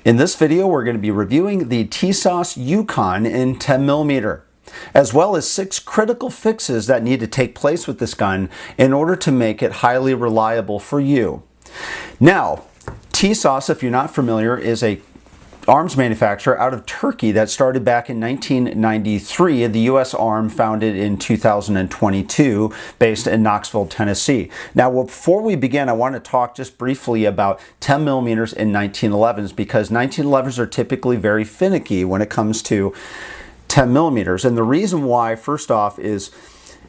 In this video, we're going to be reviewing the Tisas Yukon in 10mm, as well as 6 critical fixes that need to take place with this gun in order to make it highly reliable for you. Now, Tisas, if you're not familiar, is a arms manufacturer out of Turkey that started back in 1993. The U.S. Arm founded in 2022, based in Knoxville, Tennessee. Now, before we begin, I want to talk just briefly about 10mm and 1911s, because 1911s are typically very finicky when it comes to 10mm. And the reason why, first off, is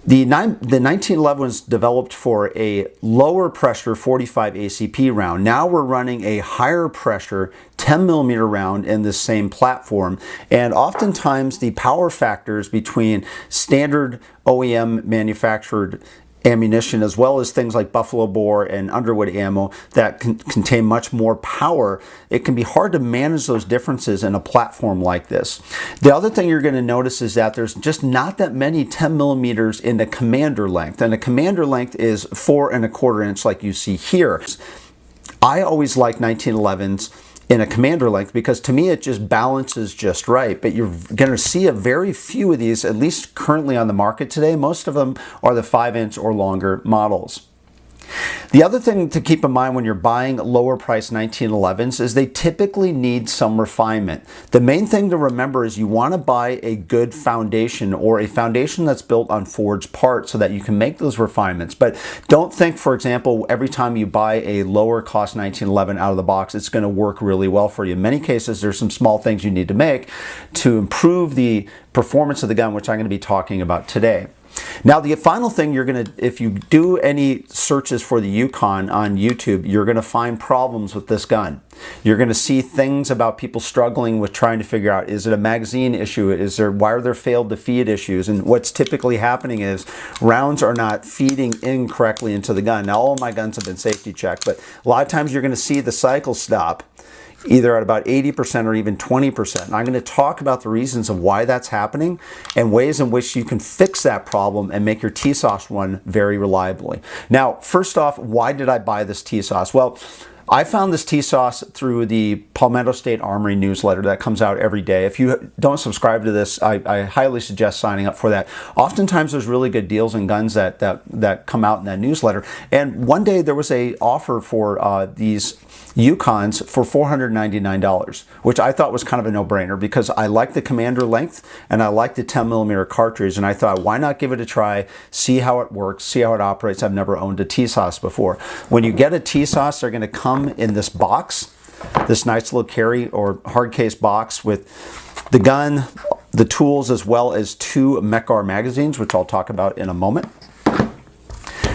the 1911 was developed for a lower pressure 45 ACP round. Now we're running a higher pressure 10mm round in this same platform. And oftentimes the power factors between standard OEM manufactured ammunition, as well as things like buffalo bore and underwood ammo that contain much more power, it can be hard to manage those differences in a platform like this. The other thing you're going to notice is that there's just not that many 10mm in the commander length, and the commander length is 4 1/4 inch like you see here. I always like 1911s in a commander length because to me it just balances just right, but you're going to see a very few of these, at least currently on the market today. Most of them are the 5-inch or longer models. The other thing to keep in mind when you're buying lower priced 1911s is they typically need some refinement. The main thing to remember is you want to buy a good foundation, or a foundation that's built on forged parts, so that you can make those refinements. But don't think, for example, every time you buy a lower cost 1911 out of the box, it's going to work really well for you. In many cases, there's some small things you need to make to improve the performance of the gun, which I'm going to be talking about today. Now, the final thing you're going to, if you do any searches for the Yukon on YouTube, you're going to find problems with this gun. You're going to see things about people struggling with trying to figure out, is it a magazine issue? Why are there failed to feed issues? And what's typically happening is rounds are not feeding in correctly into the gun. Now, all of my guns have been safety checked, but a lot of times you're going to see the cycle stop either at about 80% or even 20%. And I'm going to talk about the reasons of why that's happening and ways in which you can fix that problem and make your Tisas run very reliably. Now, first off, why did I buy this Tisas? Well, I found this Tisas through the Palmetto State Armory newsletter that comes out every day. If you don't subscribe to this, I highly suggest signing up for that. Oftentimes there's really good deals in guns that come out in that newsletter. And one day there was a offer for these Yukons for $499, which I thought was kind of a no-brainer because I like the commander length and I like the 10mm cartridge, and I thought, why not give it a try, see how it works, see how it operates. I've never owned a Tisas before. When you get a Tisas, they're going to come in this box, this nice little carry or hard case box with the gun, the tools, as well as 2 Mekar magazines, which I'll talk about in a moment.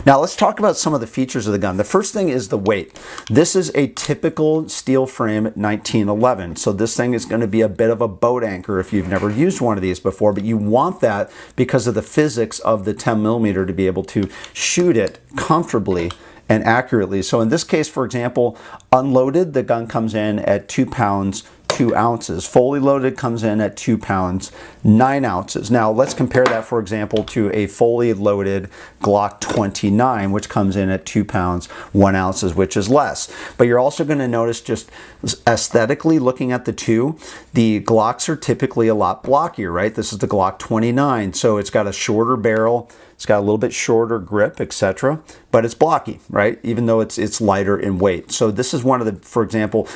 Now let's talk about some of the features of the gun. The first thing is the weight. This is a typical steel frame 1911. So this thing is going to be a bit of a boat anchor if you've never used one of these before, but you want that because of the physics of the 10mm to be able to shoot it comfortably and accurately. So in this case, for example, unloaded, the gun comes in at 2 pounds 2 ounces. Fully loaded comes in at 2 pounds 9 ounces. Now let's compare that, for example, to a fully loaded Glock 29, which comes in at 2 pounds 1 ounces, which is less. But you're also going to notice, just aesthetically looking at the two, the Glocks are typically a lot blockier, right? This is the Glock 29, so it's got a shorter barrel, it's got a little bit shorter grip, etc., but it's blocky, right? Even though it's lighter in weight. So this is one of the, for example,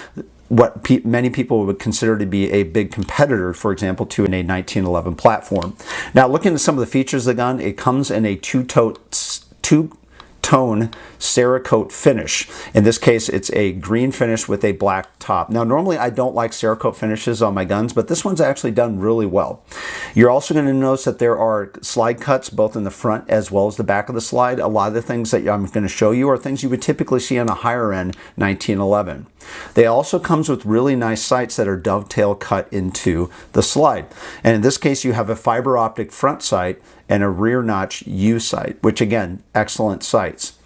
what many people would consider to be a big competitor, for example, to a 1911 platform. Now, looking at some of the features of the gun, it comes in a two-tone Cerakote finish. In this case, it's a green finish with a black top. Now, normally I don't like Cerakote finishes on my guns, but this one's actually done really well. You're also going to notice that there are slide cuts both in the front as well as the back of the slide. A lot of the things that I'm going to show you are things you would typically see on a higher end 1911. They also comes with really nice sights that are dovetail cut into the slide. And in this case, you have a fiber optic front sight and a rear notch U sight, which again, excellent sights.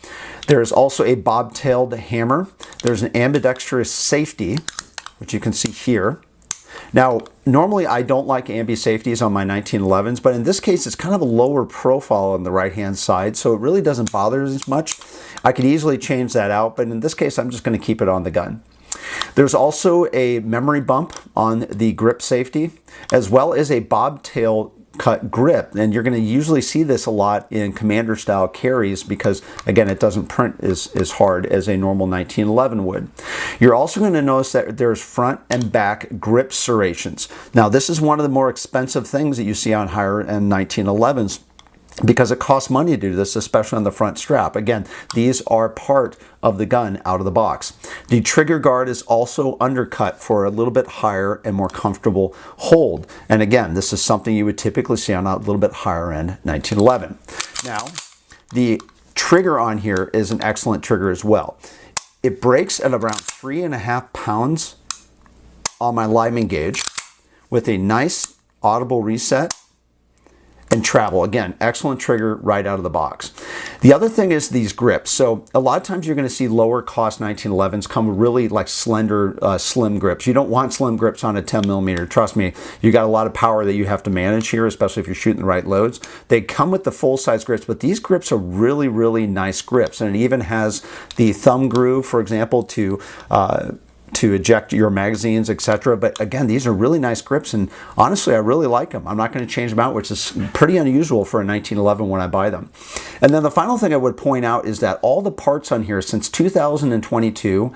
There's also a bobtailed hammer. There's an ambidextrous safety, which you can see here. Now, normally I don't like ambi safeties on my 1911s, but in this case it's kind of a lower profile on the right-hand side, so it really doesn't bother as much. I could easily change that out, but in this case I'm just going to keep it on the gun. There's also a memory bump on the grip safety, as well as a bobtail cut grip, and you're going to usually see this a lot in commander style carries because, again, it doesn't print as hard as a normal 1911 would. You're also going to notice that there's front and back grip serrations. Now, this is one of the more expensive things that you see on higher end 1911s, because it costs money to do this, especially on the front strap. Again, these are part of the gun out of the box. The trigger guard is also undercut for a little bit higher and more comfortable hold. And again, this is something you would typically see on a little bit higher end 1911. Now, the trigger on here is an excellent trigger as well. It breaks at around 3.5 pounds on my Lyman gauge with a nice audible reset and travel. Again, excellent trigger right out of the box. The other thing is these grips. So a lot of times you're going to see lower cost 1911s come with really like slender, slim grips. You don't want slim grips on a 10mm. Trust me, you got a lot of power that you have to manage here, especially if you're shooting the right loads. They come with the full size grips, but these grips are really, really nice grips. And it even has the thumb groove, for example, to eject your magazines, etc. But again, these are really nice grips, and honestly, I really like them. I'm not going to change them out, which is pretty unusual for a 1911 when I buy them. And then the final thing I would point out is that all the parts on here since 2022,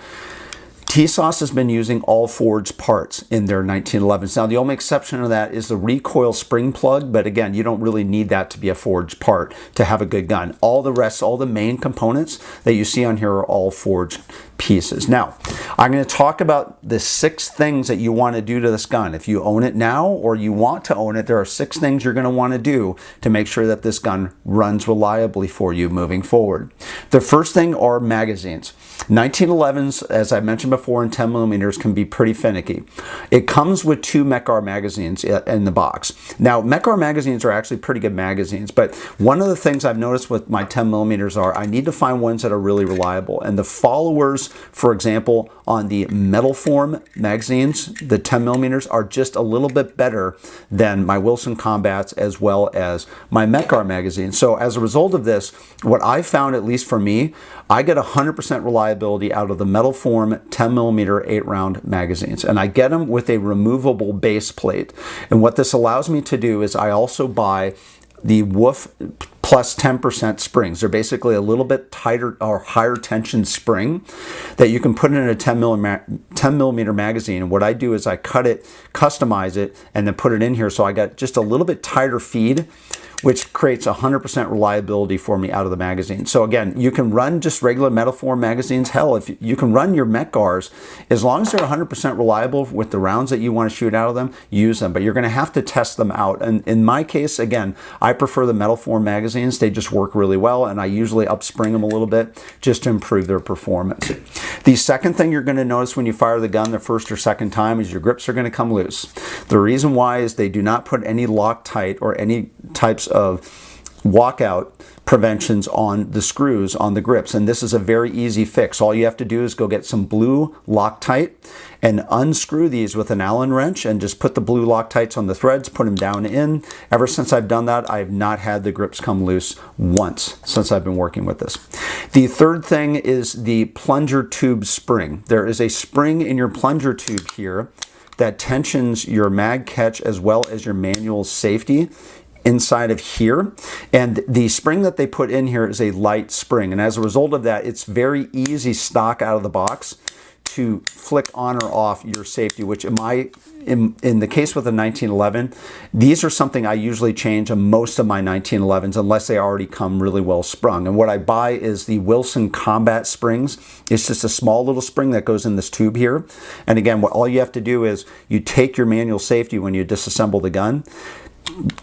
Tisas has been using all forged parts in their 1911s. Now, the only exception to that is the recoil spring plug, but again, you don't really need that to be a forged part to have a good gun. All the rest, all the main components that you see on here are all forged pieces. Now, I'm going to talk about the 6 things that you want to do to this gun. If you own it now or you want to own it, there are 6 things you're going to want to do to make sure that this gun runs reliably for you moving forward. The first thing are magazines. 1911s, as I mentioned before, in 10mm can be pretty finicky. It comes with 2 Mekar magazines in the box. Now, Mekar magazines are actually pretty good magazines, but one of the things I've noticed with my 10mm are I need to find ones that are really reliable. And the followers, for example, on the metal form magazines, the 10mm are just a little bit better than my Wilson Combats as well as my Mekar magazine. So as a result of this, what I found, at least for me, I get 100% reliability out of the metal form 10mm 8-round magazines, and I get them with a removable base plate. And what this allows me to do is I also buy the Wolf plus 10% springs. They're basically a little bit tighter or higher tension spring that you can put in a 10mm magazine. And what I do is I cut it, customize it, and then put it in here so I got just a little bit tighter feed, which creates 100% reliability for me out of the magazine. So again, you can run just regular metal form magazines. Hell, if you can run your Mekars, as long as they're 100% reliable with the rounds that you want to shoot out of them, use them. But you're going to have to test them out. And in my case, again, I prefer the metal form magazines. They just work really well, and I usually upspring them a little bit just to improve their performance. The second thing you're going to notice when you fire the gun the first or second time is your grips are going to come loose. The reason why is they do not put any Loctite or any types of walkout preventions on the screws on the grips, and this is a very easy fix. All you have to do is go get some blue Loctite and unscrew these with an Allen wrench and just put the blue Loctites on the threads, put them down in. Ever since I've done that, I have not had the grips come loose once since I've been working with this. The third thing is the plunger tube spring. There is a spring in your plunger tube here that tensions your mag catch as well as your manual safety inside of here, and the spring that they put in here is a light spring, and as a result of that, it's very easy stock out of the box to flick on or off your safety, which in the case with a 1911, these are something I usually change on most of my 1911s unless they already come really well sprung. And what I buy is the Wilson Combat springs. It's just a small little spring that goes in this tube here, and again, all you have to do is you take your manual safety when you disassemble the gun,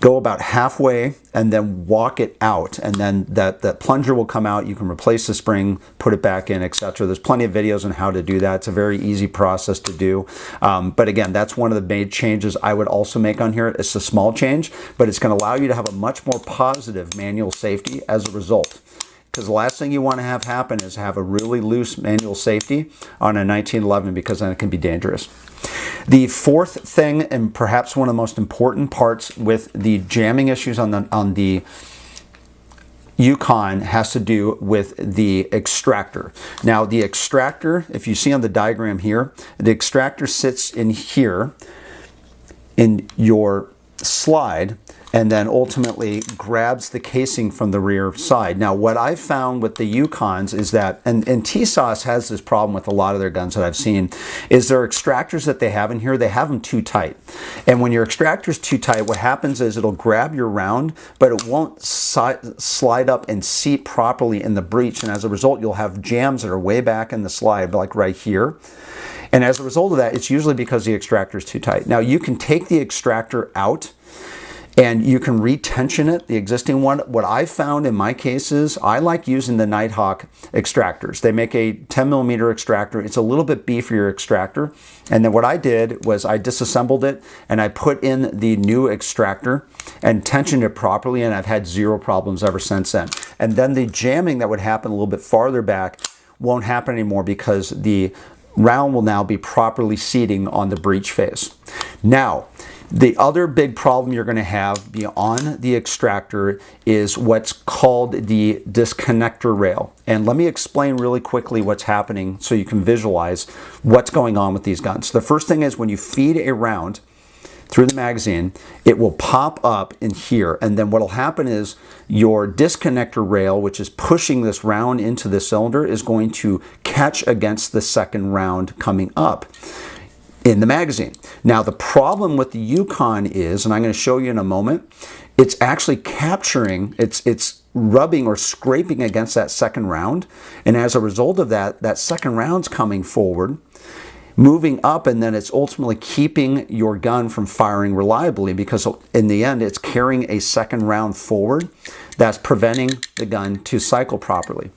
go about halfway and then walk it out, and then that plunger will come out. You can replace the spring, put it back in, etc. There's plenty of videos on how to do that. It's a very easy process to do, but again, that's one of the main changes I would also make on here. It's a small change, but it's going to allow you to have a much more positive manual safety as a result. Because the last thing you want to have happen is have a really loose manual safety on a 1911, because then it can be dangerous. The fourth thing, and perhaps one of the most important parts with the jamming issues on the Yukon has to do with the extractor. Now the extractor, if you see on the diagram here, the extractor sits in here in your slide and then ultimately grabs the casing from the rear side. Now what I've found with the Yukons is that, and Tisas has this problem with a lot of their guns that I've seen, is their extractors that they have in here, they have them too tight. And when your extractor's too tight, what happens is it'll grab your round, but it won't slide up and seat properly in the breech. And as a result, you'll have jams that are way back in the slide, like right here. And as a result of that, it's usually because the extractor is too tight. Now you can take the extractor out and you can retension it, the existing one. What I've found in my cases, I like using the Nighthawk extractors. They make a 10mm extractor. It's a little bit beefier extractor. And then what I did was I disassembled it and I put in the new extractor and tensioned it properly, and I've had zero problems ever since then. And then the jamming that would happen a little bit farther back won't happen anymore because the round will now be properly seating on the breech face. Now, the other big problem you're going to have beyond the extractor is what's called the disconnector rail. And let me explain really quickly what's happening so you can visualize what's going on with these guns. The first thing is when you feed a round through the magazine, it will pop up in here, and then what will happen is your disconnector rail, which is pushing this round into the cylinder, is going to catch against the second round coming up in the magazine. Now the problem with the Yukon is, and I'm going to show you in a moment, it's actually capturing, it's rubbing or scraping against that second round, and as a result of that, that second round's coming forward, moving up, and then it's ultimately keeping your gun from firing reliably because in the end it's carrying a second round forward that's preventing the gun to cycle properly.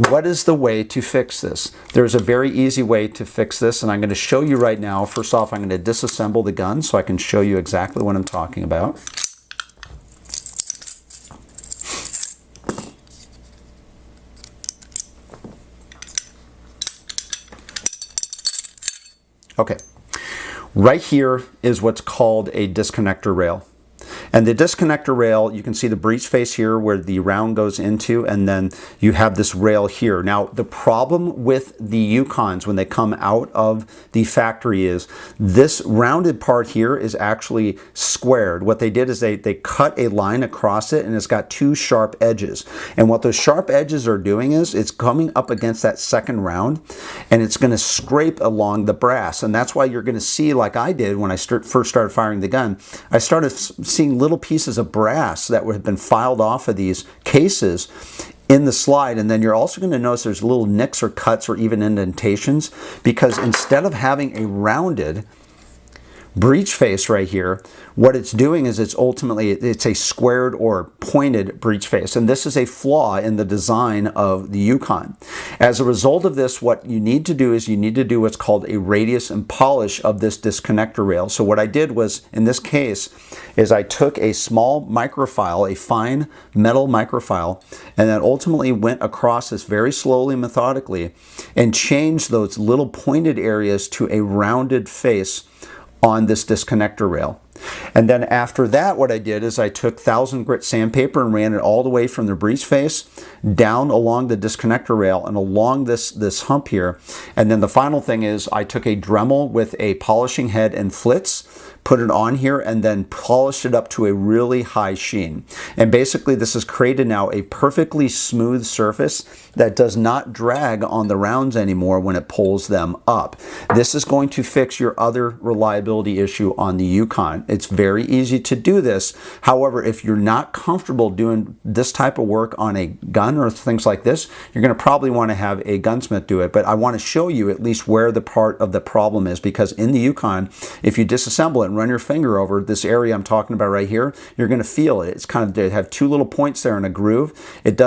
What is the way to fix this? There's a very easy way to fix this, and I'm going to show you right now. First off, I'm going to disassemble the gun so I can show you exactly what I'm talking about. Okay, right here is what's called a disconnector rail. And the disconnector rail, you can see the breech face here where the round goes into, and then you have this rail here. Now, the problem with the Yukons when they come out of the factory is this rounded part here is actually squared. What they did is they cut a line across it, and it's got two sharp edges. And what those sharp edges are doing is it's coming up against that second round, and it's going to scrape along the brass. And that's why you're going to see, like I did when I first started firing the gun, I started seeing little pieces of brass that have been filed off of these cases in the slide. And then you're also going to notice there's little nicks or cuts or even indentations because instead of having a rounded breech face right here, what it's doing is it's a squared or pointed breech face, and this is a flaw in the design of the Yukon. As a result of this, what you need to do is you need to do what's called a radius and polish of this disconnector rail. So what I did was, in this case, is I took a small microfile, a fine metal microfile, and then ultimately went across this very slowly, methodically, and changed those little pointed areas to a rounded face on this disconnector rail. And then after that, what I did is I took 1000 grit sandpaper and ran it all the way from the breech face down along the disconnector rail and along this hump here. And then the final thing is I took a Dremel with a polishing head and flitz, put it on here, and then polished it up to a really high sheen. And basically this has created now a perfectly smooth surface that does not drag on the rounds anymore when it pulls them up. This is going to fix your other reliability issue on the Yukon. It's very easy to do this. However, if you're not comfortable doing this type of work on a gun or things like this, you're going to probably want to have a gunsmith do it. But I want to show you at least where the part of the problem is, because in the Yukon, if you disassemble it and run your finger over this area I'm talking about right here, you're going to feel it. It's kind of, they have two little points there in a groove. It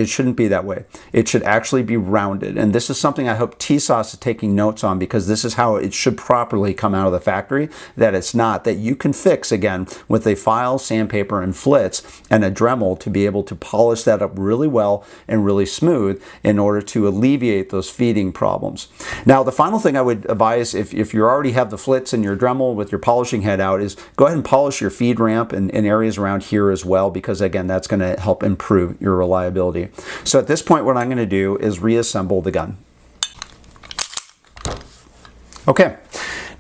shouldn't be that way. It should actually be rounded. And this is something I hope Tisas is taking notes on, because this is how it should properly come out of the factory, that it's not, that you can fix again with a file, sandpaper, and flitz and a Dremel to be able to polish that up really well and really smooth in order to alleviate those feeding problems. Now, the final thing I would advise if you already have the flitz and your Dremel with your polishing head out is go ahead and polish your feed ramp and areas around here as well, because again, that's going to help improve your reliability. So at this point, what I'm going to do is reassemble the gun. Okay.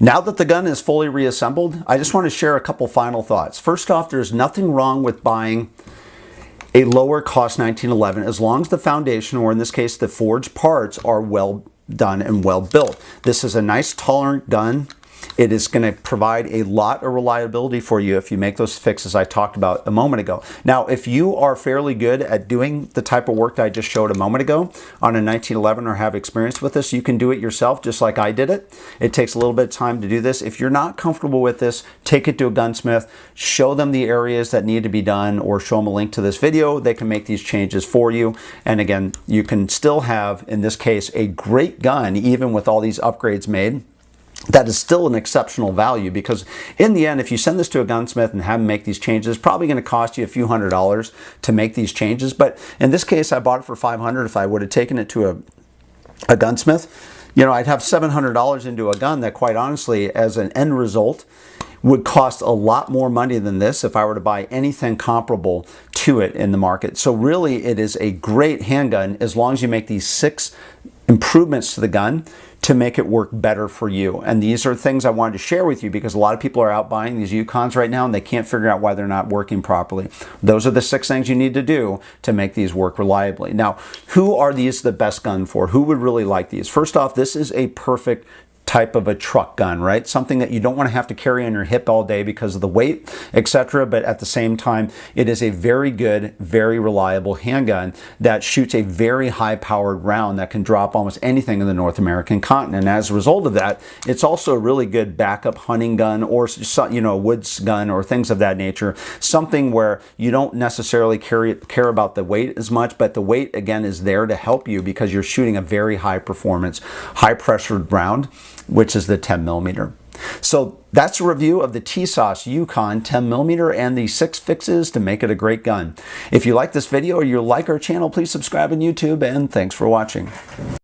Now that the gun is fully reassembled, I just want to share a couple final thoughts. First off, there's nothing wrong with buying a lower cost 1911 as long as the foundation, or in this case the forged parts, are well done and well built. This is a nice tolerant gun. It is going to provide a lot of reliability for you if you make those fixes I talked about a moment ago. Now, if you are fairly good at doing the type of work that I just showed a moment ago on a 1911 or have experience with this, you can do it yourself just like I did it. It takes a little bit of time to do this. If you're not comfortable with this, take it to a gunsmith, show them the areas that need to be done, or show them a link to this video. They can make these changes for you. And again, you can still have, in this case, a great gun even with all these upgrades made. That is still an exceptional value, because in the end, if you send this to a gunsmith and have them make these changes, it's probably going to cost you a few $100s to make these changes. But in this case, I bought it for $500. If I would have taken it to a gunsmith, you know, I'd have $700 into a gun that, quite honestly, as an end result, would cost a lot more money than this if I were to buy anything comparable to it in the market. So really, it is a great handgun as long as you make these 6 improvements to the gun to make it work better for you. And these are things I wanted to share with you because a lot of people are out buying these Yukons right now and they can't figure out why they're not working properly. Those are the 6 things you need to do to make these work reliably. Now, who are these the best gun for? Who would really like these? First off, this is a perfect type of a truck gun, right? Something that you don't want to have to carry on your hip all day because of the weight, etc. But at the same time, it is a very good, very reliable handgun that shoots a very high-powered round that can drop almost anything in the North American continent. And as a result of that, it's also a really good backup hunting gun, or, you know, a woods gun or things of that nature. Something where you don't necessarily care about the weight as much, but the weight again is there to help you because you're shooting a very high-performance, high-pressured round, which is the 10mm. So that's a review of the Tisas Yukon 10mm and the 6 fixes to make it a great gun. If you like this video or you like our channel, please subscribe on YouTube, and thanks for watching.